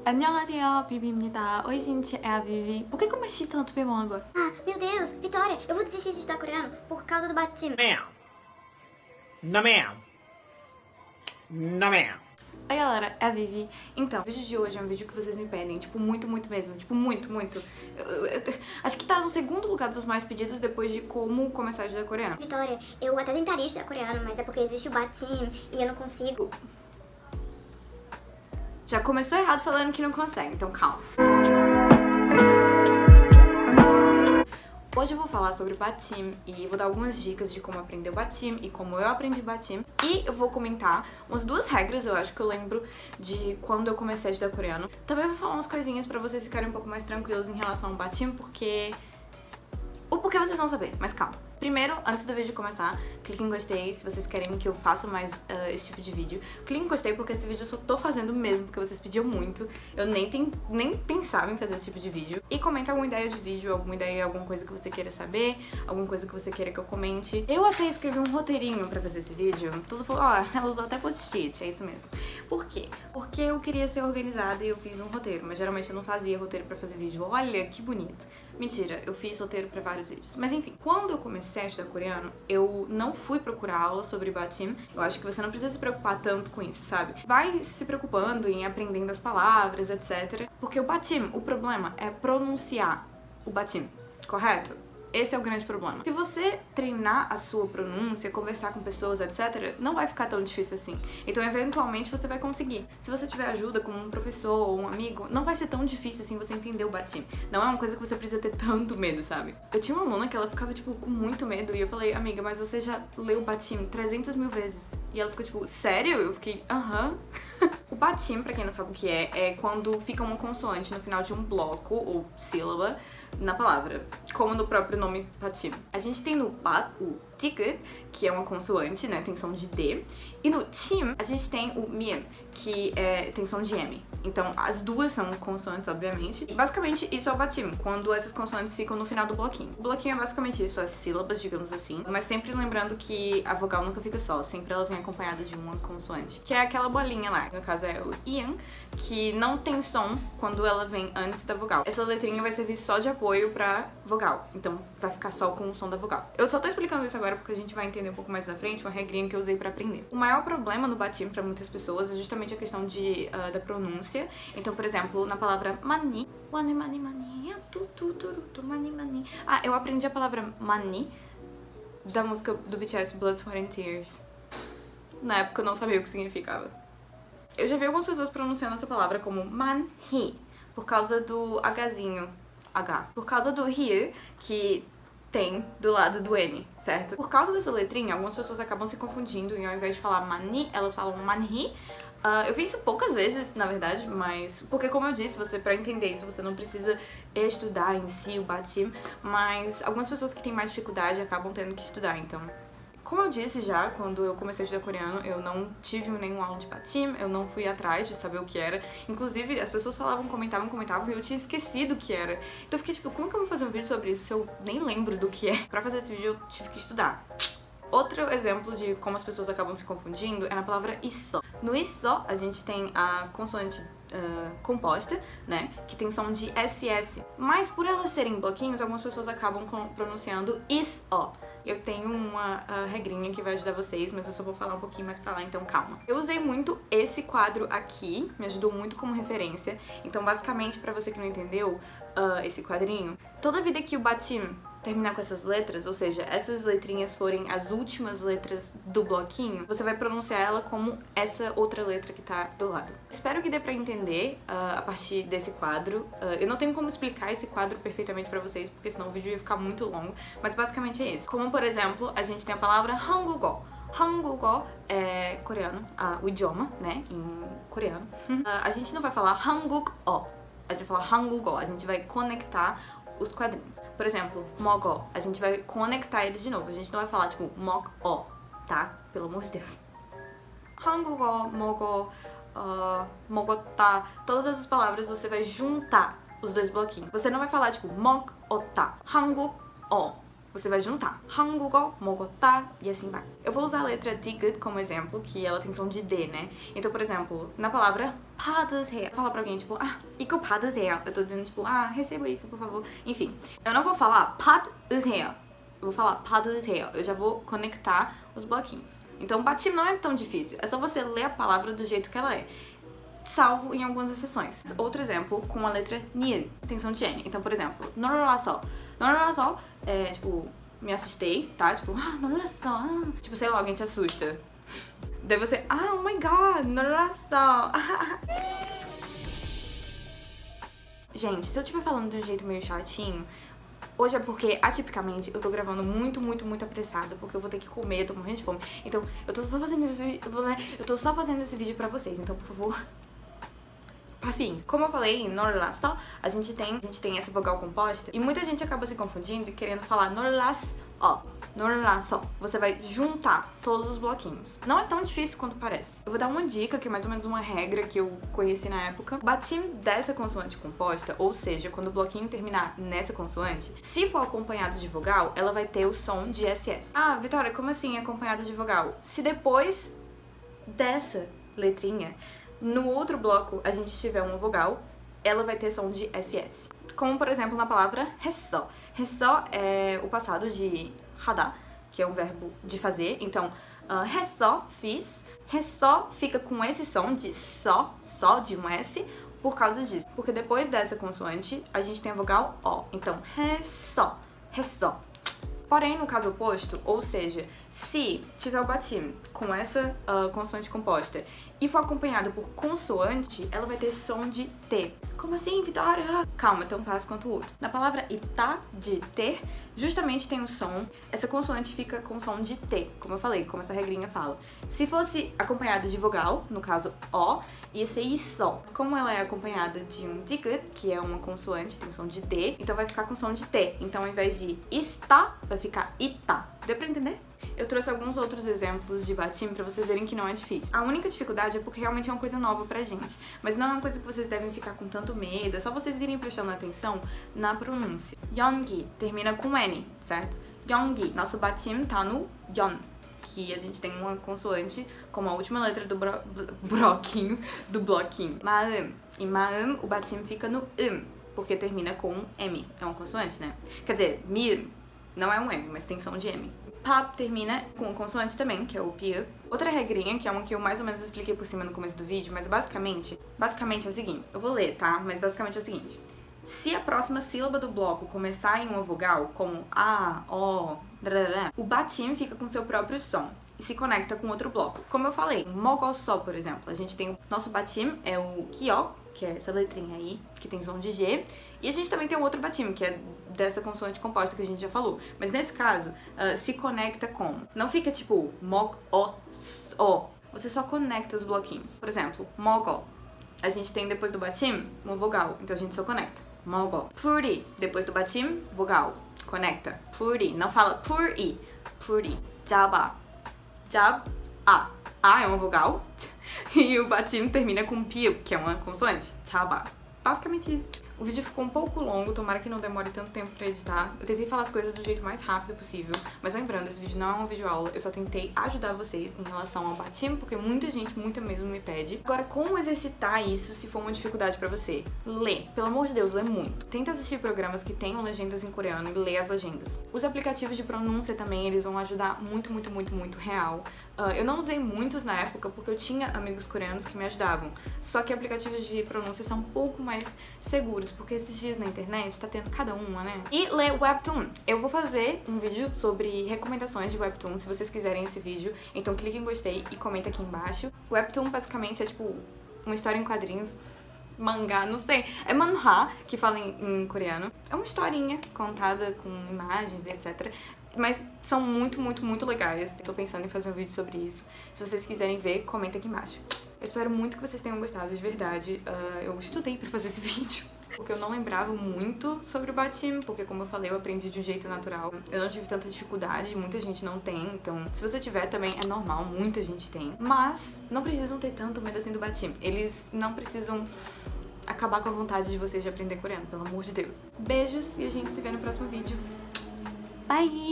안녕하세요, 비비입니다. Oi, gente, é a Vivi. Por que eu mexi tanto meu agora? Ah, meu Deus, Vitória, eu vou desistir de estudar coreano por causa do batim. Não, ma'am. Não, ma'am. Oi, galera, é a Vivi. Então, o vídeo de hoje é um vídeo que vocês me pedem, tipo, muito mesmo. Tipo, muito. Acho que tá no segundo lugar dos mais pedidos depois de como começar a estudar coreano. Vitória, eu até tentaria estudar coreano, mas é porque existe o batim e eu não consigo. Já começou errado falando que não consegue, então calma. Hoje eu vou falar sobre batim e vou dar algumas dicas de como aprender o batim e como eu aprendi batim. E eu vou comentar umas duas regras, eu acho que eu lembro de quando eu comecei a estudar coreano. Também vou falar umas coisinhas pra vocês ficarem um pouco mais tranquilos em relação ao batim, porque... O porquê vocês vão saber, mas calma. Primeiro, antes do vídeo começar, clique em gostei se vocês querem que eu faça mais esse tipo de vídeo. Clique em gostei porque esse vídeo eu só tô fazendo mesmo porque vocês pediam muito. Eu nem pensava em fazer esse tipo de vídeo. E comenta alguma ideia de vídeo, alguma ideia, alguma coisa que você queira saber, alguma coisa que você queira que eu comente. Eu até escrevi um roteirinho pra fazer esse vídeo. Tudo falou, ó, ela usou até post-it, é isso mesmo. Por quê? Porque eu queria ser organizada e eu fiz um roteiro, mas geralmente eu não fazia roteiro pra fazer vídeo. Olha que bonito. Mentira, eu fiz roteiro pra vários vídeos. Mas enfim, quando eu comecei a estudar coreano, eu não fui procurar aula sobre batim. Eu acho que você não precisa se preocupar tanto com isso, sabe? Vai se preocupando em aprendendo as palavras, etc. Porque o batim, o problema é pronunciar o batim, correto? Esse é o grande problema. Se você treinar a sua pronúncia, conversar com pessoas, etc., não vai ficar tão difícil assim. Então, eventualmente, você vai conseguir. Se você tiver ajuda com um professor ou um amigo, não vai ser tão difícil assim você entender o batim. Não é uma coisa que você precisa ter tanto medo, sabe? Eu tinha uma aluna que ela ficava, tipo, com muito medo. E eu falei, amiga, mas você já leu o batim 300 mil vezes. E ela ficou, tipo, sério? Eu fiquei, aham. O batim, pra quem não sabe o que é quando fica uma consoante no final de um bloco ou sílaba na palavra, como no próprio nome batim. A gente tem no bat o tig, que é uma consoante, né, tem som de D, e no tim a gente tem o miem, que tem som de M. Então as duas são consoantes, obviamente. E basicamente isso é o batim, quando essas consoantes ficam no final do bloquinho. O bloquinho é basicamente isso, as sílabas, digamos assim, mas sempre lembrando que a vogal nunca fica só, sempre ela vem acompanhada de uma consoante, que é aquela bolinha lá, no caso é o ian, que não tem som quando ela vem antes da vogal. Essa letrinha vai servir só de apoio pra vogal, então vai ficar só com o som da vogal. Eu só tô explicando isso agora porque a gente vai entender um pouco mais na frente uma regrinha que eu usei pra aprender. O maior problema no batim pra muitas pessoas é justamente a questão da pronúncia. Então, por exemplo, na palavra mani, mani, mani, mani, mani. Ah, eu aprendi a palavra mani da música do BTS Blood, Sweat and Tears. Na época eu não sabia o que significava. Eu já vi algumas pessoas pronunciando essa palavra como manhi, por causa do Hzinho, H. Por causa do hi, que tem do lado do N, certo? Por causa dessa letrinha, algumas pessoas acabam se confundindo e ao invés de falar mani, elas falam manhi. Eu vi isso poucas vezes, na verdade, mas... Porque, como eu disse, pra entender isso, você não precisa estudar em si o batim, mas algumas pessoas que têm mais dificuldade acabam tendo que estudar, então... Como eu disse já, quando eu comecei a estudar coreano, eu não tive nenhuma aula de batim, eu não fui atrás de saber o que era. Inclusive, as pessoas falavam, comentavam e eu tinha esquecido o que era. Então eu fiquei tipo, como que eu vou fazer um vídeo sobre isso se eu nem lembro do que é? Pra fazer esse vídeo eu tive que estudar. Outro exemplo de como as pessoas acabam se confundindo é na palavra isso. No isso, a gente tem a consoante composta, né, que tem som de SS. Mas por elas serem bloquinhos, algumas pessoas acabam pronunciando isso. Eu tenho uma regrinha que vai ajudar vocês, mas eu só vou falar um pouquinho mais pra lá, então calma. Eu usei muito esse quadro aqui, me ajudou muito como referência. Então, basicamente, pra você que não entendeu esse quadrinho, toda vida que o batim terminar com essas letras, ou seja, essas letrinhas forem as últimas letras do bloquinho, você vai pronunciar ela como essa outra letra que tá do lado. Espero que dê pra entender a partir desse quadro. Eu não tenho como explicar esse quadro perfeitamente pra vocês, porque senão o vídeo ia ficar muito longo, mas basicamente é isso. Como, por exemplo, a gente tem a palavra 한국어. 한국어 é coreano, o idioma, né, em coreano. A gente não vai falar 한국어, a gente vai falar 한국어, a gente vai conectar os quadrinhos. Por exemplo, 먹어, a gente vai conectar eles de novo. A gente não vai falar, tipo, 먹어, tá? Pelo amor de Deus. 한국어, 먹어, 먹었다. Todas essas palavras você vai juntar os dois bloquinhos. Você não vai falar, tipo, 먹었다, 한국어. Você vai juntar 한국어, 먹었다 e assim vai. Eu vou usar a letra D como exemplo, que ela tem som de D, né? Então, por exemplo, na palavra 받으세요. Fala pra alguém, tipo, 이거 받으세요. Eu tô dizendo, tipo, receba isso, por favor. Enfim, eu não vou falar 받으세요. Eu vou falar 받으세요. Eu já vou conectar os bloquinhos. Então, batim não é tão difícil. É só você ler a palavra do jeito que ela é. Salvo em algumas exceções. Outro exemplo com a letra ni은, tem som de N. Então, por exemplo, 놀랐어. 놀랐어 é tipo, me assustei, tá? Tipo, 놀랐어. Tipo, sei lá, alguém te assusta. Daí você, oh my god, 놀랐어. Gente, se eu estiver falando de um jeito meio chatinho, hoje é porque, atipicamente, eu tô gravando muito apressada, porque eu vou ter que comer, eu tô morrendo de fome. Então, eu tô só fazendo esse vídeo pra vocês, então, por favor, paciência. Como eu falei, em 놀랐어, a gente tem essa vogal composta, e muita gente acaba se confundindo e querendo falar 놀랐어. 놀랐어. Você vai juntar todos os bloquinhos. Não é tão difícil quanto parece. Eu vou dar uma dica, que é mais ou menos uma regra que eu conheci na época. Batim dessa consoante composta, ou seja, quando o bloquinho terminar nessa consoante, se for acompanhado de vogal, ela vai ter o som de SS. Vitória, como assim acompanhado de vogal? Se depois dessa letrinha, no outro bloco, a gente tiver uma vogal, ela vai ter som de SS. Como, por exemplo, na palavra 했어. 했어 é o passado de 하다, que é um verbo de fazer. Então, 했어, fiz. 했어 fica com esse som de só de um S, por causa disso. Porque depois dessa consoante, a gente tem a vogal O. Então, 했어, 했어. Porém, no caso oposto, ou seja, se tiver o batim com essa consoante composta e for acompanhado por consoante, ela vai ter som de T. Como assim, Vitória? Calma, tão fácil quanto o outro. Na palavra itá, de ter, justamente tem o som, essa consoante fica com som de T, como eu falei, como essa regrinha fala. Se fosse acompanhada de vogal, no caso O, ia ser isso. Como ela é acompanhada de um tigut, que é uma consoante, tem som de D, então vai ficar com som de T. Então, ao invés de está, vai ficar itá. Deu pra entender? Eu trouxe alguns outros exemplos de batim pra vocês verem que não é difícil. A única dificuldade é porque realmente é uma coisa nova pra gente. Mas não é uma coisa que vocês devem ficar com tanto medo, é só vocês irem prestando atenção na pronúncia. 연기 termina com N, certo? 연기, nosso batim tá no 연, que a gente tem uma consoante como a última letra do bloquinho. 마음, e maım, o batim fica no porque termina com M, é uma consoante, né? Quer dizer, miım não é um M, mas tem som de M. Pap termina com consoante também, que é o piu. Outra regrinha, que é uma que eu mais ou menos expliquei por cima no começo do vídeo, mas basicamente é o seguinte, eu vou ler, tá? Mas basicamente é o seguinte, se a próxima sílaba do bloco começar em uma vogal, como A, O, o batim fica com seu próprio som e se conecta com outro bloco. Como eu falei, 먹었어, por exemplo, a gente tem o nosso batim, é o 기억, que é essa letrinha aí, que tem som de G, e a gente também tem o outro batim, que é dessa consoante composta que a gente já falou. Mas nesse caso, se conecta com. Não fica tipo 먹었어. Você só conecta os bloquinhos. Por exemplo, 먹어. A gente tem depois do batim uma vogal, então a gente só conecta. 먹어. 풀이. Depois do batim, vogal. Conecta. 풀이. Não fala 풀이. 풀이. 잡아. 잡아. A é uma vogal. E o batim termina com piu, que é uma consoante. 잡아. Basicamente isso. O vídeo ficou um pouco longo, tomara que não demore tanto tempo pra editar. Eu tentei falar as coisas do jeito mais rápido possível, mas lembrando, esse vídeo não é uma videoaula, eu só tentei ajudar vocês em relação ao batim, porque muita mesmo me pede. Agora, como exercitar isso se for uma dificuldade pra você? Lê. Pelo amor de Deus, lê muito. Tenta assistir programas que tenham legendas em coreano e lê as legendas. Os aplicativos de pronúncia também, eles vão ajudar muito real. Eu não usei muitos na época, porque eu tinha amigos coreanos que me ajudavam. Só que aplicativos de pronúncia são um pouco mais seguros, porque esses dias na internet tá tendo cada uma, né? E lê Webtoon. Eu vou fazer um vídeo sobre recomendações de Webtoon, se vocês quiserem esse vídeo. Então clique em gostei e comenta aqui embaixo. Webtoon basicamente é tipo uma história em quadrinhos, mangá, não sei. É manhwa, que fala em coreano. É uma historinha contada com imagens e etc. Mas são muito legais. Tô pensando em fazer um vídeo sobre isso. Se vocês quiserem ver, comenta aqui embaixo. Eu espero muito que vocês tenham gostado, de verdade. Eu estudei pra fazer esse vídeo, porque eu não lembrava muito sobre o batim, porque como eu falei, eu aprendi de um jeito natural. Eu não tive tanta dificuldade, muita gente não tem, então se você tiver também é normal, muita gente tem. Mas não precisam ter tanto medo assim do batim. Eles não precisam acabar com a vontade de vocês de aprender coreano, pelo amor de Deus. Beijos e a gente se vê no próximo vídeo. Bye!